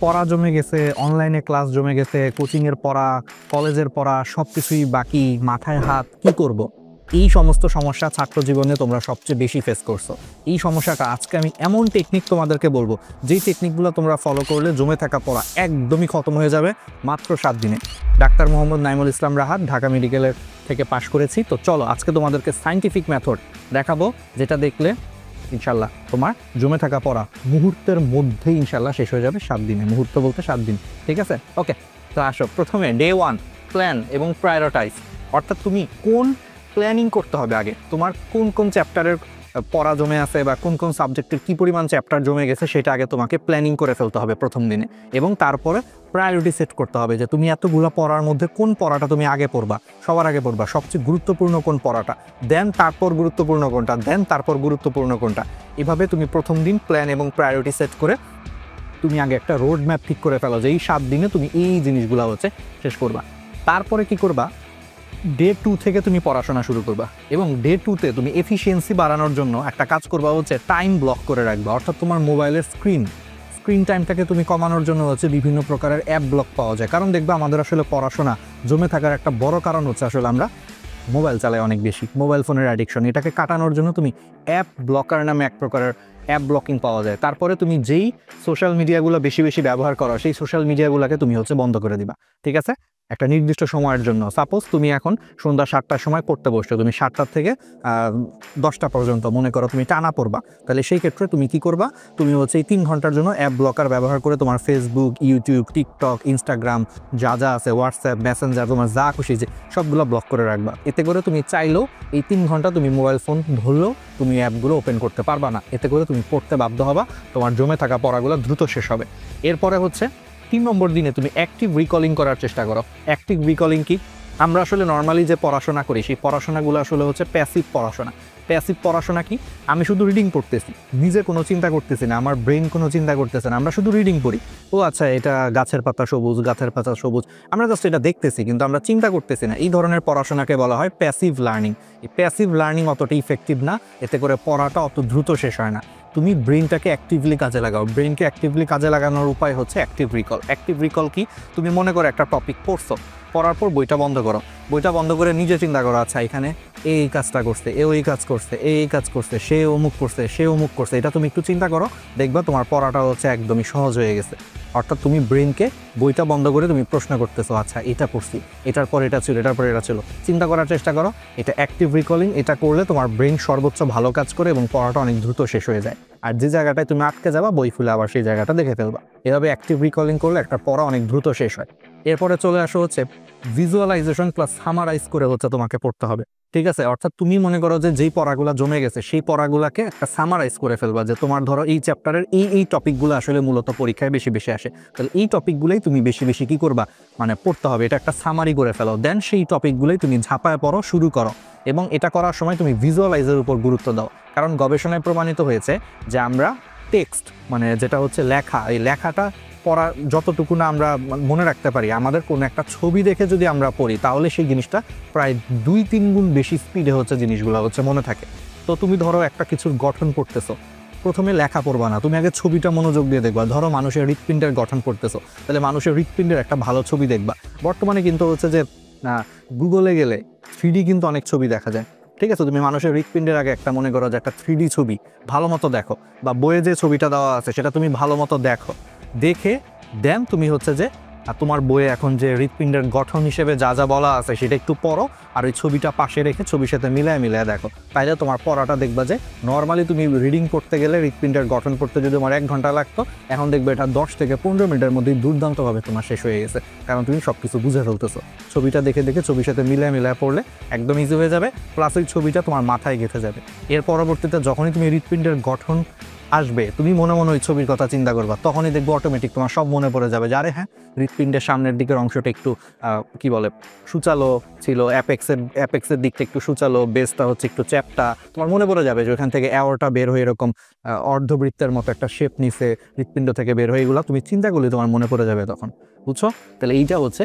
পড়া জমে গেছে, অনলাইনে ক্লাস জমে গেছে, কোচিংয়ের পড়া, কলেজের পড়া সব কিছুই বাকি, মাথায় হাত, কি করব। এই সমস্ত সমস্যা ছাত্র জীবনে তোমরা সবচেয়ে বেশি ফেস করছো। এই সমস্যাটা আজকে আমি এমন টেকনিক তোমাদেরকে বলবো, যেই টেকনিকগুলো তোমরা ফলো করলে জমে থাকা পড়া একদমই খতম হয়ে যাবে মাত্র 7 দিনে। ডাক্তার মোহাম্মদ নাইমুল ইসলাম রাহাত, ঢাকা মেডিকেলের থেকে পাশ করেছি। তো চলো আজকে তোমাদেরকে সায়েন্টিফিক মেথড দেখাবো, যেটা দেখলে ইনশাল্লাহ তোমার জমে থাকা পড়া মুহূর্তের মধ্যেই ইনশাল্লাহ শেষ হয়ে যাবে 7 দিনে। মুহূর্ত বলতে 7 দিন, ঠিক আছে? ওকে, তো আসো প্রথমে ডে 1 প্ল্যান এবং প্রায়োরিটাইজ। অর্থাৎ তুমি কোন প্ল্যানিং করতে হবে আগে, তোমার কোন কোন চ্যাপ্টারের পড়া জমে আছে বা কোন কোন সাবজেক্টের কী পরিমাণ চ্যাপ্টার জমে গেছে সেটা আগে তোমাকে প্ল্যানিং করে ফেলতে হবে প্রথম দিনে। এবং তারপরে প্রায়োরিটি সেট করতে হবে যে তুমি এতগুলো পড়ার মধ্যে কোন পড়াটা তুমি আগে পড়বা, সবার আগে পড়বা, সবচেয়ে গুরুত্বপূর্ণ কোন পড়াটা, দেন তারপর গুরুত্বপূর্ণ কোনটা, দেন তারপর গুরুত্বপূর্ণ কোনটা। এভাবে তুমি প্রথম দিন প্ল্যান এবং প্রায়োরিটি সেট করে তুমি আগে একটা রোড ম্যাপ ঠিক করে ফেলো যে এই 7 দিনে তুমি এই জিনিসগুলো হচ্ছে শেষ করবা। তারপরে কি করবা, ডে 2 থেকে তুমি পড়াশোনা শুরু করবা। এবং ডে 2-তে তুমি এফিসিয়েন্সি বাড়ানোর জন্য একটা কাজ করবা হচ্ছে টাইম ব্লক করে রাখবা। অর্থাৎ তোমার মোবাইলের স্ক্রিন টাইমটাকে তুমি কমানোর জন্য হচ্ছে বিভিন্ন প্রকারের অ্যাপ ব্লক পাওয়া যায়। কারণ দেখবা আমাদের আসলে পড়াশোনা জমে থাকার একটা বড় কারণ হচ্ছে আসলে আমরা মোবাইল চালাই অনেক বেশি, মোবাইল ফোনের অ্যাডিকশন। এটাকে কাটানোর জন্য তুমি অ্যাপ ব্লকার নামে এক প্রকারের অ্যাপ ব্লকিং পাওয়া যায়। তারপরে তুমি যেই সোশ্যাল মিডিয়াগুলো বেশি বেশি ব্যবহার করো সেই সোশ্যাল মিডিয়াগুলোকে তুমি হচ্ছে বন্ধ করে দিবা, ঠিক আছে? একটা নির্দিষ্ট সময়ের জন্য। সাপোজ তুমি এখন সন্ধ্যা 7টার সময় পড়তে বসছো, তুমি 7টা থেকে 10টা পর্যন্ত মনে করো তুমি টানা পড়বা, তাহলে সেই ক্ষেত্রে তুমি কি করবা, তুমি হচ্ছে এই 3 ঘন্টার জন্য অ্যাপ ব্লকার ব্যবহার করে তোমার ফেসবুক, ইউটিউব, টিকটক, ইনস্টাগ্রাম যা যা আছে, হোয়াটসঅ্যাপ, মেসেঞ্জার, তোমার যা খুশি যে সবগুলো ব্লক করে রাখবা। এতে করে তুমি চাইলেও এই 3 ঘন্টা তুমি মোবাইল ফোন ধরলেও তুমি অ্যাপগুলো ওপেন করতে পারবা না। এতে করে তুমি পড়তে বাধ্য হবা, তোমার জমে থাকা পড়াগুলো দ্রুত শেষ হবে। এরপরে হচ্ছে 3 নম্বর দিনে তুমি অ্যাক্টিভ রিকলিং করার চেষ্টা করো। অ্যাক্টিভ রিকলিং কি? আমরা আসলে নর্মালি যে পড়াশোনা করি সেই পড়াশোনাগুলো আসলে হচ্ছে প্যাসিভ পড়াশোনা। প্যাসিভ পড়াশোনা কি? আমি শুধু রিডিং পড়তেছি, নিজে কোনো চিন্তা করতেছি না, আমার ব্রেন কোনো চিন্তা করতেছে না, আমরা শুধু রিডিং পড়ি। ও আচ্ছা, এটা গাছের পাতা সবুজ, গাছের পাতা সবুজ, আমরা জাস্ট এটা দেখতেছি কিন্তু আমরা চিন্তা করতেছি না। এই ধরনের পড়াশোনাকে বলা হয় প্যাসিভ লার্নিং। এই প্যাসিভ লার্নিং অতটা ইফেক্টিভ না, এতে করে পড়াটা অত দ্রুত শেষ হয় না। তুমি ব্রেনটাকে অ্যাক্টিভলি কাজে লাগাও। ব্রেনকে অ্যাক্টিভলি কাজে লাগানোর উপায় হচ্ছে অ্যাক্টিভ রিকল। অ্যাক্টিভ রিকল কি? তুমি মনে করো একটা টপিক পড়ছো, পড়ার পর বইটা বন্ধ করো, বইটা বন্ধ করে নিজে চিন্তা করো, আচ্ছা এখানে এই কাজটা করছে, এই কাজ করছে, এই কাজ করছে, সে অমুক করছে, সে অমুক করছে, এটা তুমি একটু চিন্তা করো, দেখবা তোমার পড়াটা হচ্ছে একদমই সহজ হয়ে গেছে। অর্থাৎ তুমি ব্রেনকে বইটা বন্ধ করে তুমি প্রশ্ন করতেছো, আচ্ছা এটা করছি, এটার পর এটা ছিল, এটার পর এটা ছিল, চিন্তা করার চেষ্টা করো। এটা অ্যাক্টিভ রিকলিং। এটা করলে তোমার ব্রেন সর্বোচ্চ ভালো কাজ করে এবং পড়াটা অনেক দ্রুত শেষ হয়ে যায়। আর যে জায়গাটায় তুমি আটকে যাবা বই খুলে আবার সেই জায়গাটা দেখে ফেলবা। এভাবে অ্যাক্টিভ রিকলিং করলে একটা পড়া অনেক দ্রুত শেষ হয়। এরপরে চলে আসো হচ্ছে ভিজুয়ালাইজেশন প্লাস সামারাইজ করে হচ্ছে তোমাকে পড়তে হবে, ঠিক আছে? অর্থাৎ তুমি মনে করো যে যেই পড়াগুলো জমে গেছে সেই পড়াগুলোকে একটা সামারাইজ করে ফেলবা, যে তোমার ধরো এই চ্যাপ্টারের এই টপিকগুলো আসলে মূলত পরীক্ষায় বেশি বেশি আসে, তাহলে এই টপিকগুলোই তুমি বেশি বেশি কি করবা, মানে পড়তে হবে। এটা একটা সামারি করে ফেলো, দেন সেই টপিকগুলোই তুমি ঝাঁপায় পড়ো, শুরু করো। এবং এটা করার সময় তুমি ভিজুয়ালাইজের উপর গুরুত্ব দাও, কারণ গবেষণায় প্রমাণিত হয়েছে যে আমরা টেক্সট মানে যেটা হচ্ছে লেখা, এই লেখাটা পড়া যতটুকু না আমরা মনে রাখতে পারি, আমাদের কোনো একটা ছবি দেখে যদি আমরা পড়ি তাহলে সেই জিনিসটা প্রায় 2-3 গুণ বেশি স্পিডে হচ্ছে জিনিসগুলো হচ্ছে মনে থাকে। তো তুমি ধরো একটা কিছুর গঠন পড়তেছো, প্রথমে লেখা পড়বা না, তুমি আগে ছবিটা মনোযোগ দিয়ে দেখবা। ধরো মানুষের হৃৎপিণ্ডের গঠন পড়তেছো, তাহলে মানুষের হৃৎপিণ্ডের একটা ভালো ছবি দেখবা। বর্তমানে কিন্তু হচ্ছে যে গুগলে গেলে 3D কিন্তু অনেক ছবি দেখা যায়, ঠিক আছে? তুমি মানুষের হৃৎপিণ্ডের আগে একটা মনে করো যে একটা 3D ছবি ভালো মতো দেখো, বা বইয়ে যে ছবিটা দেওয়া আছে সেটা তুমি ভালো মতো দেখো, দেখে দেন তুমি হচ্ছে যে তোমার বইয়ে এখন যে হৃৎপিণ্ডের গঠন হিসেবে যা যা বলা আছে সেটা একটু পড়ো, আর ওই ছবিটা পাশে রেখে ছবির সাথে মিলায় দেখো। তাইলে তোমার পড়াটা দেখবা যে নর্মালি তুমি রিডিং পড়তে গেলে হৃৎপিণ্ডের গঠন পড়তে যদি তোমার 1 ঘন্টা লাগতো, এখন দেখবে এটা 10 থেকে 15 মিনিটের মধ্যেই দুর্দান্তভাবে তোমার শেষ হয়ে গেছে, কারণ তুমি সব কিছু বুঝে ফেলতেছো। ছবিটা দেখে দেখে ছবির সাথে মিলায় পড়লে একদম ইজি হয়ে যাবে, প্লাস ওই ছবিটা তোমার মাথায় গেঁথে যাবে। এর পরবর্তীতে যখনই তুমি হৃৎপিণ্ডের গঠন আসবে, তুমি মনে মনে ওই ছবির কথা চিন্তা করবা, তখনই দেখবো অটোমেটিক তোমার সব মনে পড়ে যাবে যে আরে হ্যাঁ, হৃৎপিণ্ডের সামনের দিকের অংশটা একটু কি বলে সুচালো ছিল, অ্যাপেক্সের দিকটা একটু সুচালো, বেসটা হচ্ছে একটু চ্যাপটা। তোমার মনে পড়ে যাবে যে ওখান থেকে অ্যাওরটা বের হয়ে এরকম অর্ধবৃত্তের মতো একটা শেপ নিছে হৃৎপিণ্ড থেকে বের হয়ে, এগুলো তুমি চিন্তা করলে তোমার মনে পড়ে যাবে তখন, বুঝছো? তাহলে এইটা হচ্ছে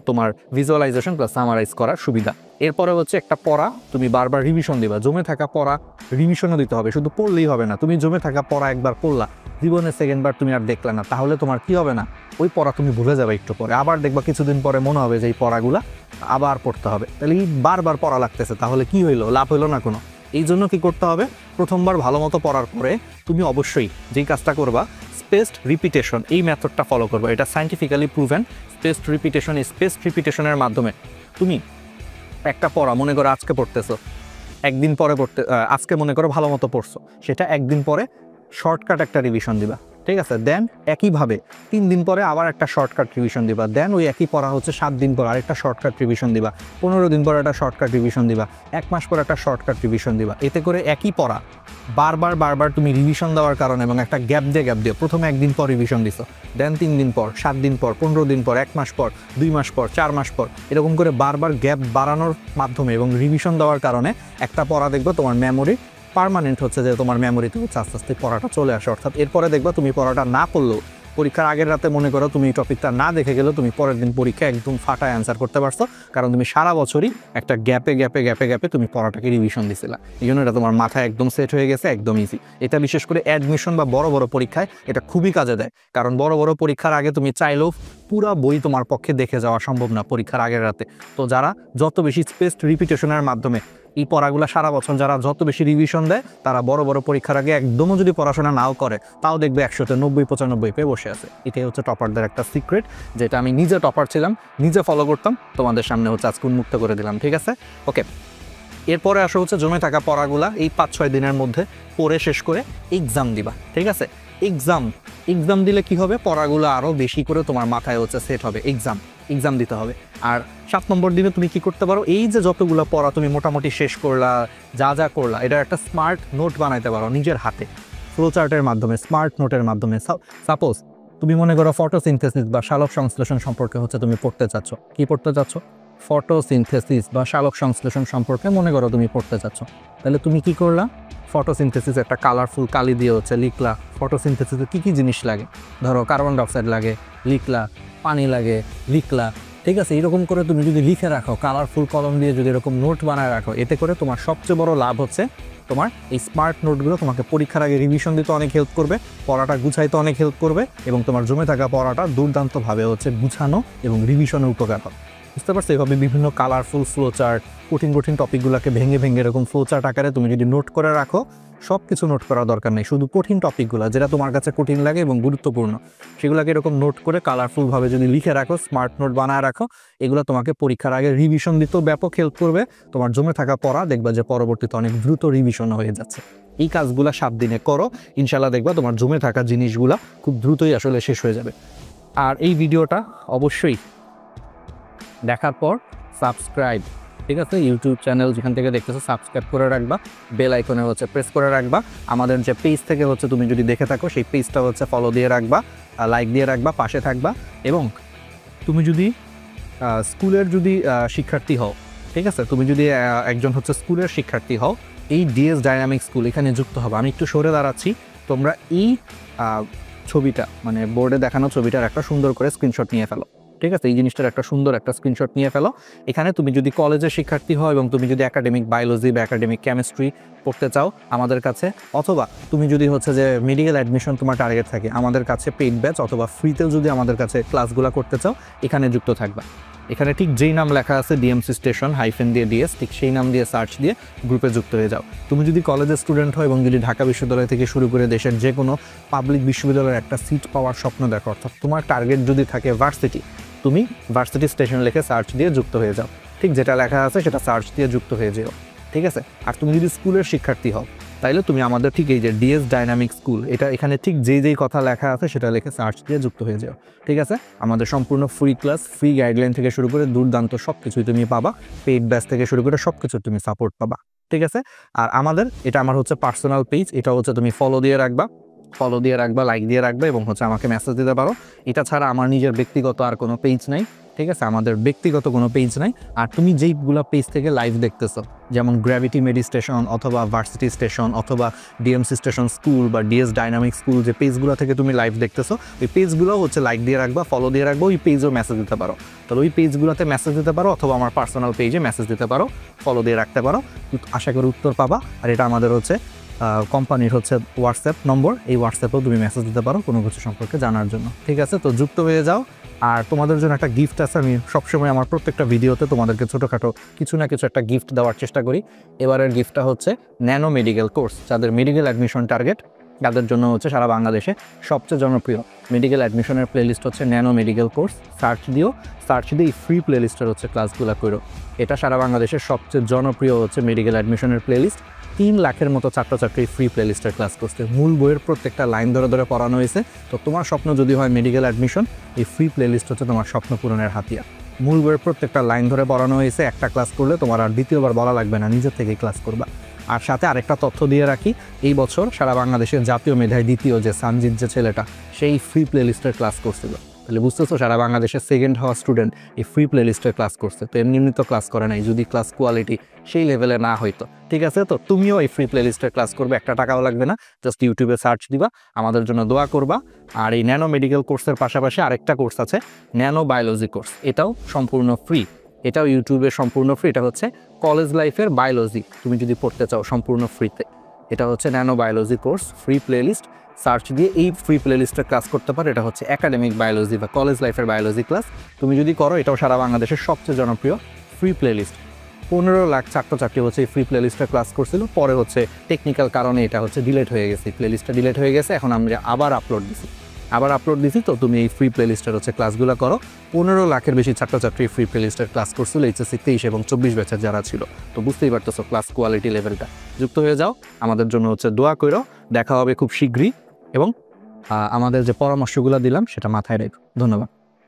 তোমার ভিজুয়ালাইজেশন প্লাস সামারাইজ করার সুবিধা। এরপরে হচ্ছে একটা পড়া তুমি বারবার রিভিশন দিবা। জমে থাকা পড়া রিভিশনও দিতে হবে, শুধু পড়লেই হবে না। তুমি জমে থাকা পড়া একবার পড়লা, জীবনে সেকেন্ডবার তুমি আর দেখলে না, তাহলে তোমার কি হবে না, ওই পড়া তুমি ভুলে যাবে একটু পরে, আবার দেখবা কিছুদিন পরে মনে হবে যে এই পড়াগুলা আবার পড়তে হবে। তাহলে এই বারবার পড়া লাগতেছে, তাহলে কি হইলো, লাভ হইলো না কোনো। এই জন্য কি করতে হবে, প্রথমবার ভালো মতো পড়ার পরে তুমি অবশ্যই যেই কাজটা করবা, স্পেসড রিপিটেশন, এই মেথডটা ফলো করবা। এটা scientifically proven. Spaced repetition, spaced রিপিটেশনের মাধ্যমে তুমি একটা পড়া মনে করো আজকে পড়তেছো, একদিন পরে আজকে মনে করো ভালো মতো পড়ছো, সেটা একদিন পরে শর্টকাট একটা রিভিশন দিবা, ঠিক আছে। দেন একইভাবে 3 দিন পরে আবার একটা শর্টকাট রিভিশন দিবা। দেন ওই একই পড়া হচ্ছে 7 দিন পর আরেকটা শর্টকাট রিভিশন দিবা, 15 দিন পর একটা শর্টকাট রিভিশন দিবা, 1 মাস পর একটা শর্টকাট রিভিশন দিবা। এতে করে একই পড়া বারবার তুমি রিভিশন দেওয়ার কারণে এবং একটা গ্যাপ দিয়ে প্রথমে 1 দিন পর রিভিশন দিছো, দেন 3 দিন পর, 7 দিন পর, 15 দিন পর, 1 মাস পর, 2 মাস পর, 4 মাস পর, এরকম করে বারবার গ্যাপ বাড়ানোর মাধ্যমে এবং রিভিশন দেওয়ার কারণে একটা পড়া দেখবো তোমার মেমোরি পার্মানেন্ট হচ্ছে, যে তোমার মেমোরিতে হচ্ছে আস্তে আস্তে পড়াটা চলে আসে। অর্থাৎ এরপরে দেখবা তুমি পড়াটা না পড়লেও, পরীক্ষার আগের রাতে মনে করো তুমি এই টপিকটা না দেখে গেলেও তুমি পরের দিন পরীক্ষা একদম ফাটায় অ্যান্সার করতে পারছো, কারণ তুমি সারা বছরই একটা গ্যাপে তুমি পড়াটাকে রিভিশন দিছিলা। এই জন্য এটা তোমার মাথায় একদম সেট হয়ে গেছে, একদম ইজি। এটা বিশেষ করে অ্যাডমিশন বা বড় বড় পরীক্ষায় এটা খুবই কাজে দেয়, কারণ বড় বড় পরীক্ষার আগে তুমি চাইলেও পুরো বই তোমার পক্ষে দেখে যাওয়া সম্ভব না পরীক্ষার আগের রাতে। তো যারা যত বেশি স্পেসড রিপিটেশনের মাধ্যমে এই পড়াগুলো সারা বছর যারা যত বেশি রিভিশন দেয়, তারা বড় বড় পরীক্ষার আগে একদমও যদি পড়াশোনা নাও করে, তাও দেখবে 100-তে 90-95 পেয়ে বসে আছে। এটাই হচ্ছে টপারদের একটা সিক্রেট, যেটা আমি নিজে টপার ছিলাম, নিজে ফলো করতাম, তোমাদের সামনে হচ্ছে আজকে উন্মুক্ত করে দিলাম, ঠিক আছে। ওকে, এরপরে আসা হচ্ছে জমে থাকা পড়াগুলা এই 5-6 দিনের মধ্যে পড়ে শেষ করে এক্সাম দিবা, ঠিক আছে। এক্সাম দিলে কি হবে, পড়াগুলো আরও বেশি করে তোমার মাথায় হচ্ছে সেট হবে। এক্সাম দিতে হবে। আর 7 নম্বর দিনে তুমি কি করতে পারো, এই যে যতগুলো পড়া তুমি মোটামুটি শেষ করলা, যা করলা, এটা একটা স্মার্ট নোট বানাইতে পারো নিজের হাতে, ফ্লোচার্টের মাধ্যমে, স্মার্ট নোটের মাধ্যমে। সাপোজ তুমি মনে করো ফটোসিনথেসিস বা সালোক সংশ্লেষণ সম্পর্কে হচ্ছে তুমি পড়তে চাচ্ছ, কি পড়তে চাচ্ছ, ফটোসিনথেসিস বা সালোক সংশ্লেষণ সম্পর্কে মনে করো তুমি পড়তে চাচ্ছ। তাহলে তুমি কি করলা, ফটোসিনথেসিস একটা কালারফুল কালি দিয়ে হচ্ছে লিখলা, ফটোসিনথেসিসে কী কী জিনিস লাগে, ধরো কার্বন ডাইঅক্সাইড লাগে, লিখলা, পানি লাগে, লিখলা, ঠিক আছে। এরকম করে তুমি যদি লিখে রাখো, কালারফুল কলম দিয়ে যদি এরকম নোট বানায় রাখো, এতে করে তোমার সবচেয়ে বড় লাভ হচ্ছে তোমার এই স্মার্ট নোটগুলো তোমাকে পরীক্ষার আগে রিভিশন দিতে অনেক হেল্প করবে, পড়াটা গুছাইতে অনেক হেল্প করবে, এবং তোমার জমে থাকা পড়াটা দুর্দান্তভাবে হচ্ছে গুছানো এবং রিভিশনের উপকার হবে। বুঝতে পারছো? এভাবে বিভিন্ন কালারফুল ফ্লো চার্ট, কঠিন টপিকগুলোকে ভেঙে এরকম ফ্লো চার্ট আকারে তুমি যদি নোট করে রাখো, সব কিছু নোট করার দরকার নেই, শুধু কঠিন টপিকগুলো যেটা তোমার কাছে কঠিন লাগে এবং গুরুত্বপূর্ণ, সেগুলোকে এরকম নোট করে কালারফুলভাবে যদি লিখে রাখো, স্মার্ট নোট বানায় রাখো, এগুলো তোমাকে পরীক্ষার আগে রিভিশন দিতেও ব্যাপক হেল্প করবে। তোমার জমে থাকা পড়া দেখবা যে পরবর্তীতে অনেক দ্রুত রিভিশন হয়ে যাচ্ছে। এই কাজগুলো 7 দিনে করো, ইনশাল্লাহ দেখবা তোমার জমে থাকা জিনিসগুলা খুব দ্রুতই আসলে শেষ হয়ে যাবে। আর এই ভিডিওটা অবশ্যই দেখার পর সাবস্ক্রাইব, ঠিক আছে, ইউটিউব চ্যানেল যেখান থেকে দেখতেছো সাবস্ক্রাইব করে রাখবা, বেল আইকনে হচ্ছে প্রেস করে রাখবা। আমাদের যে পেজ থেকে হচ্ছে তুমি যদি দেখে থাকো, সেই পেজটা হচ্ছে ফলো দিয়ে রাখবা, লাইক দিয়ে রাখবা, পাশে থাকবা। এবং তুমি যদি স্কুলের যদি শিক্ষার্থী হও, ঠিক আছে, তুমি যদি একজন হচ্ছে স্কুলের শিক্ষার্থী হও, এই ডিএস ডাইনামিক স্কুল এখানে যুক্ত হবে। আমি একটু সরে দাঁড়াচ্ছি, তোমরা এই ছবিটা মানে বোর্ডে দেখানো ছবিটার একটা সুন্দর করে স্ক্রিনশট নিয়ে ফেলো, ঠিক আছে, এই জিনিসটার একটা সুন্দর একটা স্ক্রিনশট নিয়ে ফেলো। এখানে তুমি যদি কলেজের শিক্ষার্থী হও এবং তুমি যদি একাডেমিক বায়োলজি বা একাডেমিক কেমিস্ট্রি পড়তে চাও আমাদের কাছে, অথবা তুমি যদি হচ্ছে যে মেডিকেল অ্যাডমিশন তোমার টার্গেট থাকে, আমাদের কাছে পেইড ব্যাচ অথবা ফ্রিতেও যদি আমাদের কাছে ক্লাসগুলো করতে চাও, এখানে যুক্ত থাকবা। এখানে ঠিক যেই নাম লেখা আছে ডিএমসি স্টেশন হাইফেন দিয়ে ডিএস, ঠিক সেই নাম দিয়ে সার্চ দিয়ে গ্রুপে যুক্ত হয়ে যাও। তুমি যদি কলেজের স্টুডেন্ট হও এবং যদি ঢাকা বিশ্ববিদ্যালয় থেকে শুরু করে দেশের যে কোনো পাবলিক বিশ্ববিদ্যালয়ের একটা সিট পাওয়ার স্বপ্ন দেখো, অর্থাৎ তোমার টার্গেট যদি থাকে ভার্সিটি, তুমি ভার্সিটি স্টেশন লিখে সার্চ দিয়ে যুক্ত হয়ে যাও, ঠিক যেটা লেখা আছে সেটা সার্চ দিয়ে যুক্ত হয়ে যেও, ঠিক আছে। আর তুমি যদি স্কুলের শিক্ষার্থী হও, তাইলে তুমি আমাদের ঠিক এই যে ডিএস ডাইনামিক স্কুল, এটা এখানে ঠিক যেই কথা লেখা আছে সেটা লিখে সার্চ দিয়ে যুক্ত হয়ে যাও, ঠিক আছে। আমাদের সম্পূর্ণ ফ্রি ক্লাস, ফ্রি গাইডলাইন থেকে শুরু করে দুর্দান্ত সব কিছুই তুমি পাবা, পেইড ব্যাচ থেকে শুরু করে সব কিছু তুমি সাপোর্ট পাবা, ঠিক আছে। আর এটা আমার হচ্ছে পার্সোনাল পেজ, এটা হচ্ছে তুমি ফলো দিয়ে রাখবা, লাইক দিয়ে রাখবা এবং হচ্ছে আমাকে মেসেজ দিতে পারো। এটা ছাড়া আমার নিজের ব্যক্তিগত আর কোনো পেজ নাই, ঠিক আছে, আমাদের ব্যক্তিগত কোনো পেজ নাই। আর তুমি যেইগুলো পেজ থেকে লাইভ দেখতেছো, যেমন গ্র্যাভিটি মেডি স্টেশন অথবা ভার্সিটি স্টেশন অথবা ডিএমসি স্টেশন স্কুল বা ডিএস ডাইনামিক স্কুল, যে পেজগুলো থেকে তুমি লাইভ দেখতেছো, ওই পেজগুলো হচ্ছে লাইক দিয়ে রাখবা, ফলো দিয়ে রাখবো, ওই পেজেও মেসেজ দিতে পারো। তাহলে ওই পেজগুলোতে মেসেজ দিতে পারো অথবা আমার পার্সোনাল পেজে মেসেজ দিতে পারো, ফলো দিয়ে রাখতে পারো, আশা করি উত্তর পাবা। আর এটা আমাদের হচ্ছে কোম্পানির হচ্ছে হোয়াটসঅ্যাপ নম্বর, এই হোয়াটসঅ্যাপেও তুমি মেসেজ দিতে পারো কোনো কিছু সম্পর্কে জানার জন্য। ঠিক আছে, তো যুক্ত হয়ে যাও। আর তোমাদের জন্য একটা গিফট আছে, আমি সবসময় আমার প্রত্যেকটা ভিডিওতে তোমাদেরকে ছোটোখাটো কিছু না কিছু একটা গিফট দেওয়ার চেষ্টা করি। এবারের গিফটটা হচ্ছে ন্যানো মেডিকেল কোর্স। যাদের মেডিকেল অ্যাডমিশন টার্গেট তাদের জন্য হচ্ছে সারা বাংলাদেশে সবচেয়ে জনপ্রিয় মেডিকেল অ্যাডমিশনের প্লেলিস্ট হচ্ছে ন্যানো মেডিকেল কোর্স। সার্চ দিয়ে এই ফ্রি প্লেলিস্টের হচ্ছে ক্লাসগুলো করো। এটা সারা বাংলাদেশের সবচেয়ে জনপ্রিয় হচ্ছে মেডিকেল অ্যাডমিশনের প্লেলিস্ট। 3 লাখের মতো ছাত্রছাত্রী ফ্রি প্লেলিস্টের ক্লাস করছে। মূল বইয়ের প্রত্যেকটা লাইন ধরে ধরে পড়ানো হয়েছে। তো তোমার স্বপ্ন যদি হয় মেডিকেল অ্যাডমিশন, এই ফ্রি প্লেলিস্ট হচ্ছে তোমার স্বপ্ন পূরণের হাতিয়ার। মূল বইয়ের প্রত্যেকটা লাইন ধরে পড়ানো হয়েছে। একটা ক্লাস করলে তোমার আর দ্বিতীয়বার বলা লাগবে না, নিজের থেকেই ক্লাস করবা। আর সাথে আরেকটা তথ্য দিয়ে রাখি, এই বছর সারা বাংলাদেশের জাতীয় মেধায় দ্বিতীয় যে সানজিৎ যে ছেলেটা, সেই ফ্রি প্লেলিস্টের ক্লাস করছিল। তাহলে বুঝতেছো সারা বাংলাদেশের সেকেন্ড হওয়া স্টুডেন্ট এই ফ্রি প্লেলিস্টের ক্লাস করছে। তো এমনি তো ক্লাস করে নাই, যদি ক্লাস কোয়ালিটি সেই লেভেলে না হইতো। ঠিক আছে, তো তুমিও এই ফ্রি প্লেলিস্টের ক্লাস করবে, একটা টাকাও লাগবে না, জাস্ট ইউটিউবে সার্চ দিবা, আমাদের জন্য দোয়া করবা। আর এই ন্যানো মেডিকেল কোর্সের পাশাপাশি আরেকটা কোর্স আছে ন্যানো বায়োলজি কোর্স, এটাও সম্পূর্ণ ফ্রি, এটাও ইউটিউবে সম্পূর্ণ ফ্রি। এটা হচ্ছে কলেজ লাইফের বায়োলজি, তুমি যদি পড়তে চাও সম্পূর্ণ ফ্রিতে। এটা হচ্ছে nano biology course, free playlist. Search দিয়ে এই ফ্রি প্লেলিস্টের ক্লাস করতে পারো। এটা হচ্ছে একাডেমিক বায়োলজি বা কলেজ লাইফের বায়োলজি ক্লাস। তুমি যদি করো, এটাও সারা বাংলাদেশের সবচেয়ে জনপ্রিয় ফ্রি প্লেলিস্ট। 15 লাখ ছাত্রছাত্রী হচ্ছে এই ফ্রি প্লেলিস্টের ক্লাস করছিল। পরে হচ্ছে টেকনিক্যাল কারণে এটা হচ্ছে ডিলেট হয়ে গেছে, প্লেলিস্টটা ডিলেট হয়ে গেছে। এখন আমরা আবার আপলোড দিছি। তো তুমি এই ফ্রি প্লেলিস্টের হচ্ছে ক্লাসগুলো করো। 15 লাখের বেশি ছাত্রছাত্রী ফ্রি প্লেলিস্টের ক্লাস করছিল এইচএসসি 23 এবং 24 ব্যাচের যারা ছিল। তো বুঝতেই পারতেছো ক্লাস কোয়ালিটি লেভেলটা। যুক্ত হয়ে যাও, আমাদের জন্য হচ্ছে দোয়া করো। দেখা হবে খুব শীঘ্রই এবং আমাদের যে পরামর্শগুলো দিলাম সেটা মাথায় রেখো। ধন্যবাদ।